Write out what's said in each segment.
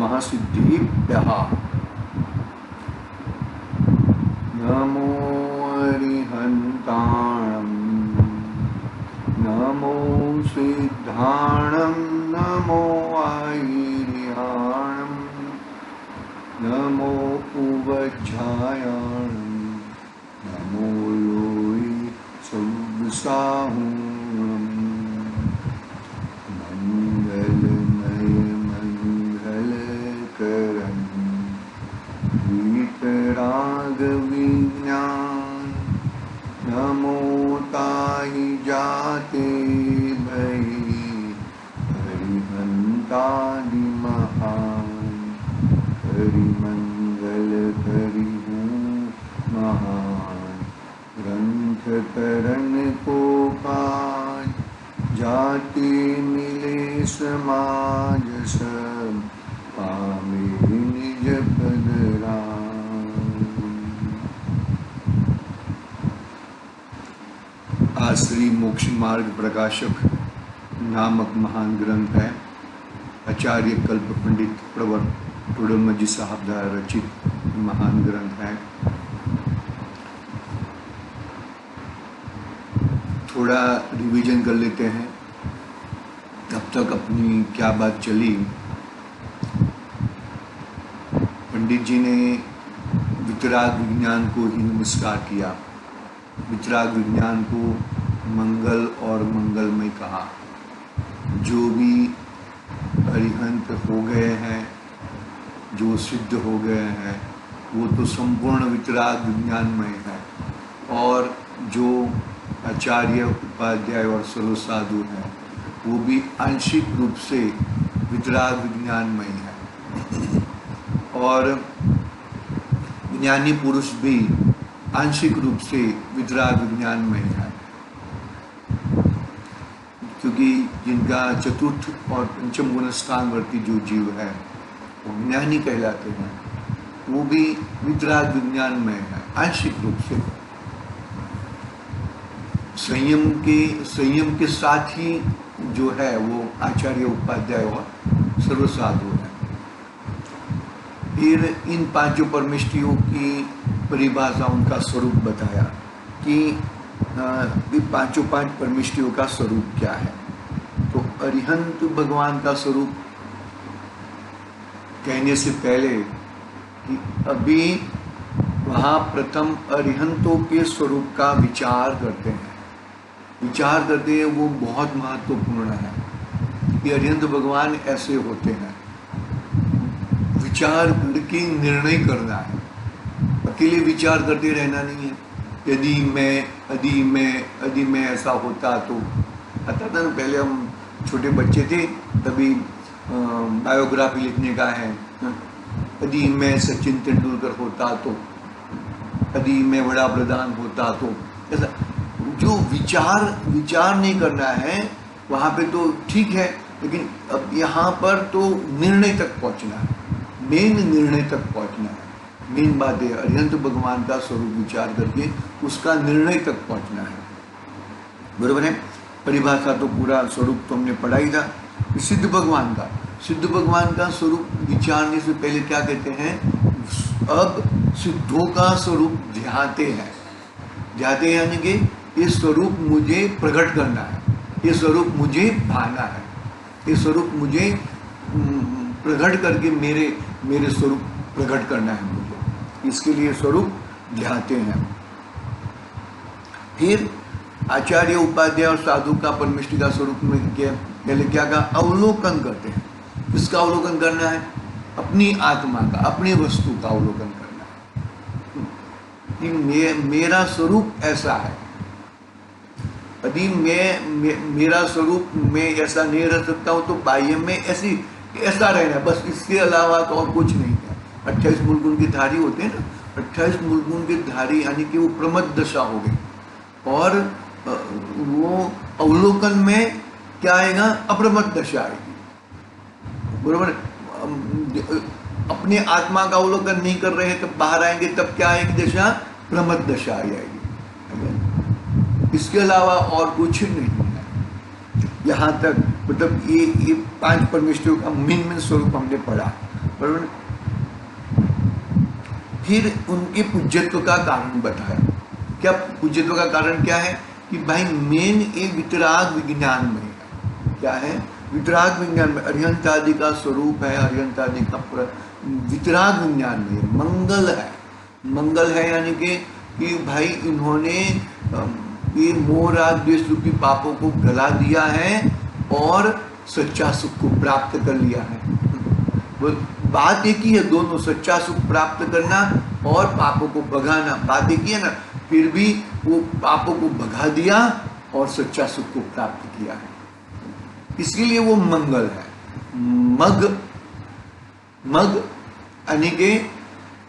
नमः सिद्धिभ्यः। नमो अरिहन्ताणं नमो सिद्धाणं नमो आयिर्याणं नमो उवज्झायाणं नमो लोई सौसाहूणं मंगलमय मंगलकरं वीतरागविज्ञान नमो ताहि जाते भई हरिहंतादिमहान हरिमंगल हरिहूँ महान ग्रंथ करण को काज जाति मिले समाज सब पावे निज पद राम। आश्री मोक्ष मार्ग प्रकाशक नामक महान ग्रंथ है। आचार्य कल्प पंडित प्रवर टोडरमल साहब द्वारा रचित महान ग्रंथ है। थोड़ा रिवीजन कर लेते हैं। तब तक अपनी क्या बात चली। पंडित जी ने वितराग विज्ञान को ही नमस्कार किया। वितराग विज्ञान को मंगल और मंगलमय कहा। जो भी अरिहंत हो गए हैं, जो सिद्ध हो गए हैं, वो तो संपूर्ण वितराग विज्ञानमय है। और जो आचार्य उपाध्याय और सर्व साधु हैं, वो भी आंशिक रूप से वितराग विज्ञानमय है। और ज्ञानी पुरुष भी आंशिक रूप से वितराग विज्ञानमय है, क्योंकि जिनका चतुर्थ और पंचम गुण स्थानवर्ती जो जीव है वो ज्ञानी कहलाते हैं। वो भी वितराग विज्ञानमय है आंशिक रूप से। संयम के साथ ही जो है वो आचार्य उपाध्याय और सर्व साधु है। फिर इन पांचों परमेष्ठियों की परिभाषा, उनका स्वरूप बताया कि ये पांचों पांच परमेष्ठियों का स्वरूप क्या है। तो अरिहंत भगवान का स्वरूप कहने से पहले कि अभी वहाँ प्रथम अरिहंतों के स्वरूप का विचार करते हैं। वो बहुत महत्वपूर्ण है कि अरिहंत भगवान ऐसे होते हैं। विचार करके निर्णय करना है, अकेले विचार करते रहना नहीं है। यदि मैं ऐसा होता तो आता था ना। पहले हम छोटे बच्चे थे तभी बायोग्राफी लिखने का है। यदि मैं सचिन तेंदुलकर होता तो, यदि मैं बड़ा प्रधान होता तो, ऐसा जो विचार नहीं करना है वहाँ पे तो ठीक है, लेकिन अब यहाँ पर तो निर्णय तक पहुँचना है। मेन निर्णय तक पहुँचना है। मेन बात है अरिहंत भगवान का स्वरूप विचार करके उसका निर्णय तक पहुँचना है। बरोबर है। परिभाषा तो पूरा स्वरूप तो हमने पढ़ा ही था। सिद्ध भगवान का स्वरूप विचारने से पहले क्या कहते हैं, अब सिद्धों का स्वरूप ध्याते हैं यानी कि ये स्वरूप मुझे प्रकट करना है, ये स्वरूप मुझे भाना है, ये स्वरूप मुझे प्रकट करके मेरे स्वरूप प्रकट करना है मुझे, इसके लिए स्वरूप ध्याते हैं। फिर आचार्य उपाध्याय और साधु का परमेष्ठि का स्वरूप में पहले क्या कहा, अवलोकन करते हैं। किसका अवलोकन करना है, अपनी आत्मा का, अपनी वस्तु का अवलोकन करना है कि मेरा स्वरूप ऐसा है। यदि मेरा स्वरूप मैं ऐसा नहीं रह सकता हूँ तो बाह्य में ऐसा रहना है, बस इसके अलावा तो और कुछ नहीं है। 28 मूलगुण के धारी होते हैं ना, 28 मूलगुण के धारी यानी कि वो प्रमद दशा हो गई। और वो अवलोकन में क्या आएगा, अप्रमद दशा आएगी। बरोबर। अपने आत्मा का अवलोकन नहीं कर रहे हैं तब बाहर आएंगे, तब क्या आएगी दशा, प्रमद दशा आ जाएगी। इसके अलावा और कुछ नहीं है। यहाँ तक मतलब ये 5 परमेष्ठियों का मेन स्वरूप हमने पढ़ा। बराबर। फिर उनके पूज्यत्व का कारण बताया। क्या पूज्यत्व का कारण क्या है कि भाई मेन ये वितराग विज्ञान में है। क्या है? वितराग विज्ञान में अरिहंत आदि का स्वरूप है, अरिहंत आदि का वितराग विज्ञान में मंगल है। मंगल है यानी कि भाई इन्होंने ये मोह राग द्वेष रूपी पापों को गला दिया है और सच्चा सुख को प्राप्त कर लिया है। बात एक ही है, दोनों, सच्चा सुख प्राप्त करना और पापों को भगाना, बात एक ही है ना। फिर भी वो पापों को भगा दिया और सच्चा सुख को प्राप्त किया है, इसलिए वो मंगल है। मग, मग यानी के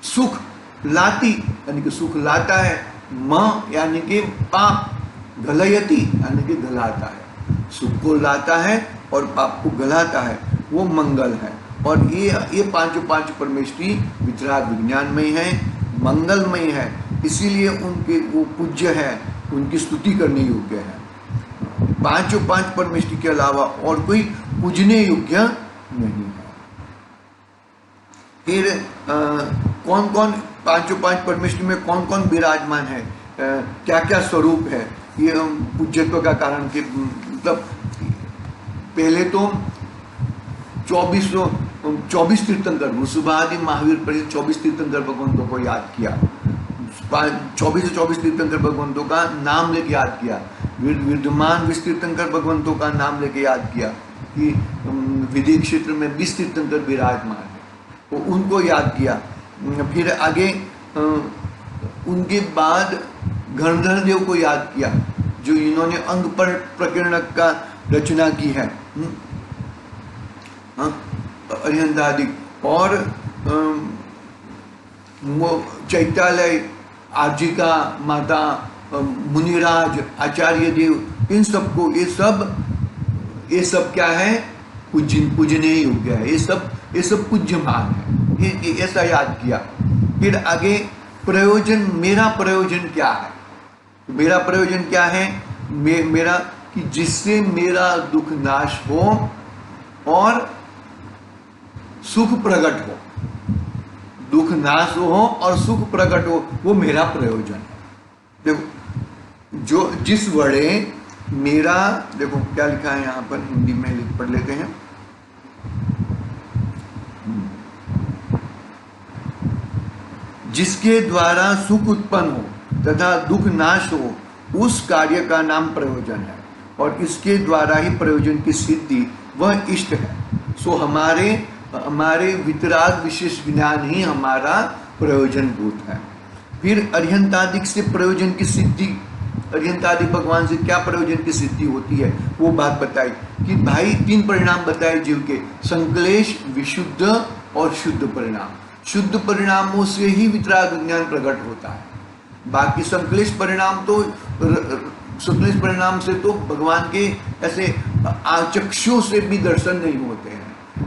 सुख, लाती यानी कि सुख लाता है, म यानी कि पाप, गलयति यानी कि गलाता है, सुख को लाता है और पाप को गलाता है, वो मंगल है। और ये पांचों परमेष्ठी वितराग विज्ञान में है, मंगलमय है, इसीलिए उनके वो पूज्य है, उनकी स्तुति करने योग्य है। पांच परमेष्ठी के अलावा और कोई पूजने योग्य नहीं है। फिर कौन कौन पांच परमेष्ठी में कौन कौन विराजमान है, क्या क्या स्वरूप है, ये पूज्यत्व का कारण के मतलब पहले तो 24 तीर्थंकर, वृषभादि महावीर परिषद 24 तीर्थंकर भगवंतों को याद किया, 24 तीर्थंकर भगवंतों का नाम लेके याद किया, विद्यमान 20 तीर्थंकर भगवंतों का नाम लेके याद किया कि विधि क्षेत्र में 20 तीर्थंकर विराजमान है, तो उनको याद किया। फिर आगे उनके बाद गणधर देव को याद किया, जो इन्होंने अंग पर प्रकीर्ण का रचना की है, अरिहंत आदि, और चैत्यालय, आर्जिका माता, मुनिराज, आचार्य देव, इन सबको ये सब क्या है, पूजने योग्य है, ये सब पूज्यमान है, ये ऐसा याद किया। फिर आगे प्रयोजन, मेरा प्रयोजन क्या है, मेरा प्रयोजन क्या है, मेरा कि जिससे मेरा दुख नाश हो और सुख प्रकट हो, दुख नाश हो और सुख प्रकट हो, वो मेरा प्रयोजन है। देखो जो जिस वड़े मेरा, देखो क्या लिखा है यहाँ पर, हिंदी में पढ़ लेते हैं। जिसके द्वारा सुख उत्पन्न हो तथा दुख नाश हो, उस कार्य का नाम प्रयोजन है, और इसके द्वारा ही प्रयोजन की सिद्धि वह इष्ट है। सो हमारे वितराग विशेष ज्ञान ही हमारा प्रयोजन भूत है। फिर अरिहंतादिक से प्रयोजन की सिद्धि, अरिहंतादि भगवान से क्या प्रयोजन की सिद्धि होती है, वो बात बताई कि भाई 3 परिणाम बताए जीव के, संक्लेश, विशुद्ध और शुद्ध परिणाम। शुद्ध परिणामों से ही वितराग विज्ञान प्रकट होता है, बाकी संक्लेश परिणाम से तो भगवान के ऐसे चक्षु से भी दर्शन नहीं होते हैं।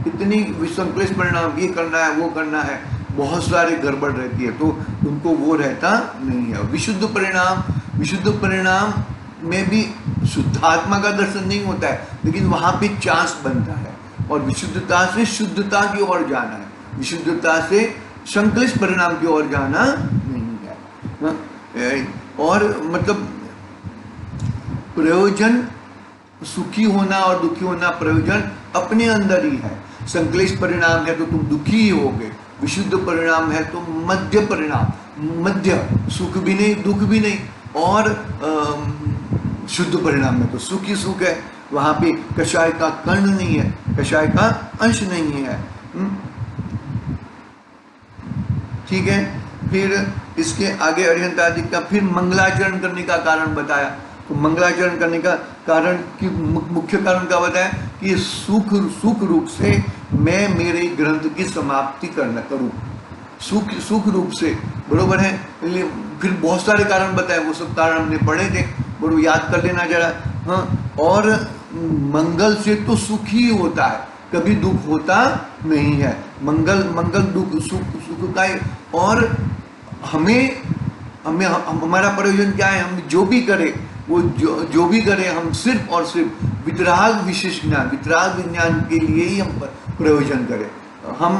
इतनी संक्लेश परिणाम, ये करना है, वो करना है, बहुत सारे गड़बड़ रहती है, तो उनको वो रहता नहीं है। विशुद्ध परिणाम में भी शुद्धात्मा का दर्शन नहीं होता है, लेकिन वहां पे चांस बनता है, और विशुद्धता से शुद्धता की ओर जाना है, विशुद्धता से संक्लेश परिणाम की ओर जाना नहीं है। और मतलब प्रयोजन, सुखी होना और दुखी होना प्रयोजन अपने अंदर ही है। संक्लेश परिणाम है तो तुम दुखी ही होगे, विशुद्ध परिणाम है तो मध्य परिणाम, मध्य, सुख भी नहीं दुख भी नहीं, और शुद्ध परिणाम में तो सुख ही सुख है, वहां पे कषाय का कर्ण नहीं है, कषाय का अंश नहीं है। ठीक है। फिर इसके आगे अरिहंतादि का फिर मंगलाचरण करने का कारण बताया, तो मंगलाचरण करने का कारण की मुख्य कारण क्या बताया कि सुख रूप से मैं मेरे ग्रंथ की समाप्ति करूं, सुख रूप से, बरोबर है। फिर बहुत सारे कारण बताए, वो सब कारण हमने पढ़े थे, बड़ो याद कर लेना जरा। हाँ, और मंगल से तो सुख ही होता है, कभी दुख होता नहीं है। मंगल दुख सुख का है। और हमें हमारा प्रयोजन क्या है, हम जो भी करें वो जो भी करें, हम सिर्फ और सिर्फ वितराग विशेष ज्ञान, वितराग विज्ञान के लिए ही हम प्रयोजन करें। हम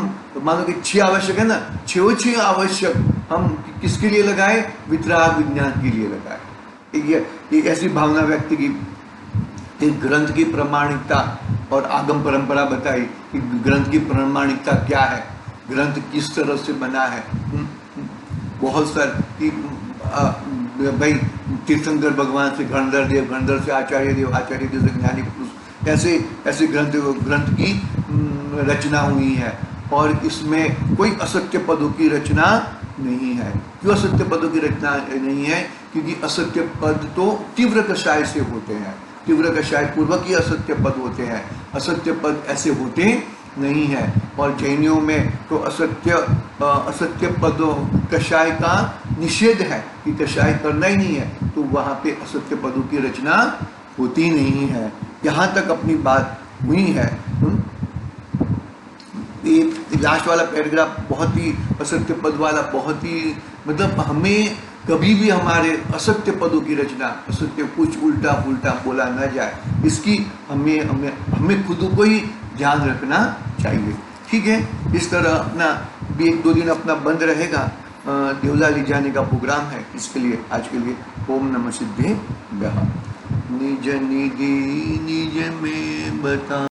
मान लो कि 6 आवश्यक है ना, 6 आवश्यक हम किसके लिए लगाए? वितराग विज्ञान के लिए लगाए। ये ऐसी भावना व्यक्त की, एक ग्रंथ की प्रामाणिकता और आगम परंपरा बताई कि ग्रंथ की प्रामाणिकता क्या है, ग्रंथ किस तरह से बना है। बहुत सारे कि भाई तीर्थंकर भगवान से गणधर देव, गणधर से आचार्य देव, आचार्य देव से ज्ञानी पुरुष, ऐसे ग्रंथ की रचना हुई है। और इसमें कोई असत्य पदों की रचना नहीं है। क्यों असत्य पदों की रचना नहीं है? क्योंकि असत्य पद तो तीव्र कषाय से होते हैं, तीव्र कषाय पूर्वक ही असत्य पद होते हैं, असत्य पद ऐसे होते नहीं है। और जैनियों में तो असत्य पदों कषाय का निषेध है कि कषाय करना ही नहीं है, तो वहाँ पे असत्य पदों की रचना होती नहीं है। यहाँ तक अपनी बात हुई है। ये लास्ट वाला पैराग्राफ बहुत ही असत्य पद वाला, बहुत ही मतलब हमें कभी भी हमारे असत्य पदों की रचना, असत्य कुछ उल्टा पुल्टा बोला न जाए, इसकी हमें खुद को ही ध्यान रखना चाहिए। ठीक है, इस तरह अपना भी 1-2 दिन अपना बंद रहेगा, देवला ले जाने का प्रोग्राम है। इसके लिए आज के लिए ओम नमः सिद्धे निज निधि निज में बता।